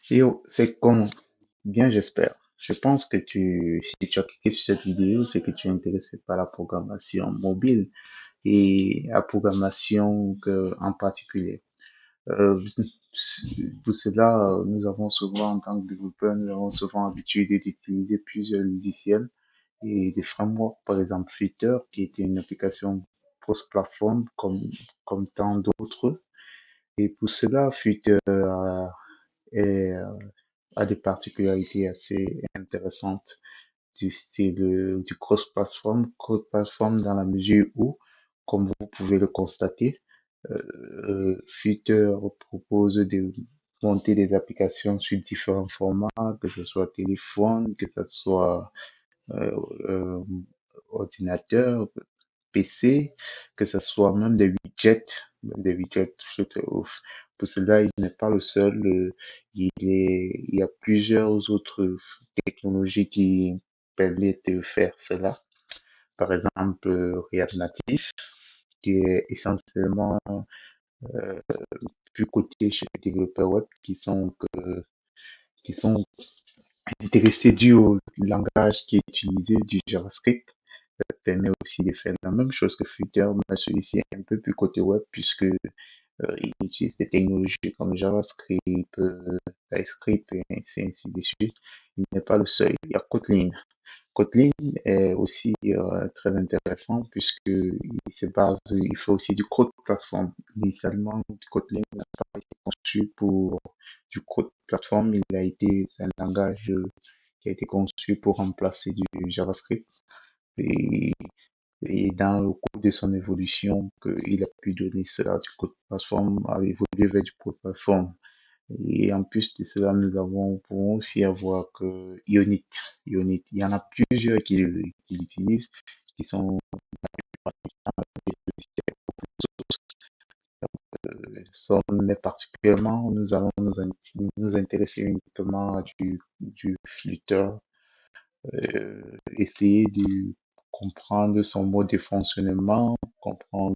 C'est comment? Bien, j'espère. Je pense que si tu as cliqué sur cette vidéo, c'est que tu es intéressé par la programmation mobile et la programmation en particulier. Euh, pour cela, nous avons souvent, en tant que développeurs, nous avons souvent l'habitude d'utiliser plusieurs logiciels et des frameworks, par exemple Flutter, qui était une application cross-platform comme tant d'autres. Et pour cela, Flutter est a des particularités assez intéressantes du style du cross-platform dans la mesure où, comme vous pouvez le constater, Flutter propose de monter des applications sur différents formats, que ce soit téléphone, que ce soit euh, euh, ordinateur, PC, que ce soit même des widgets, je trouve. Pour cela, il n'est pas le seul. Il y a plusieurs autres technologies qui permettent de faire cela. Par exemple, React Native, qui est essentiellement euh, plus coté chez les développeurs web qui sont intéressés du au langage qui est utilisé, du JavaScript. Permet aussi de faire la même chose que Flutter, mais celui-ci est un peu plus côté web puisque il utilise des technologies comme JavaScript, TypeScript et ainsi de suite. Il n'est pas le seul. Il y a Kotlin. Kotlin est aussi très intéressant puisque il fait aussi du code plateforme. Initialement, Kotlin n'a pas été conçu pour du code plateforme. C'est un langage qui a été conçu pour remplacer du JavaScript. Et et dans le cours de son évolution, qu'il a pu donner cela du code plateforme, à évoluer vers du code plateforme. Et en plus de cela, pouvons aussi avoir que Ionit. Ionit, il y en a plusieurs qui l'utilisent, qui sont mais particulièrement, nous allons nous intéresser uniquement à du Flutter, essayer de comprendre son mode de fonctionnement, comprendre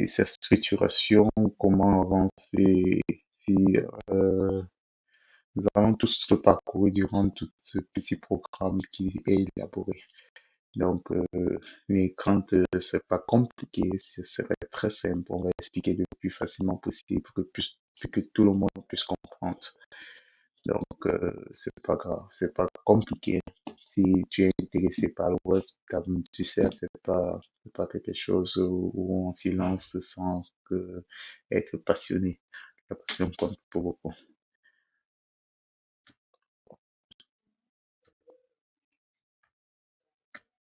sa structuration, comment avancer. Si, euh, Nous allons tous le parcourir durant tout ce petit programme qui est élaboré. Donc, mais quand c'est pas compliqué, ce serait très simple. On va expliquer le plus facilement possible pour que tout le monde puisse comprendre. Donc, c'est pas grave, c'est pas compliqué. Si tu es intéressé par le web, comme tu sais, c'est pas quelque chose où on s'y lance sans que être passionné. La passion compte pour beaucoup.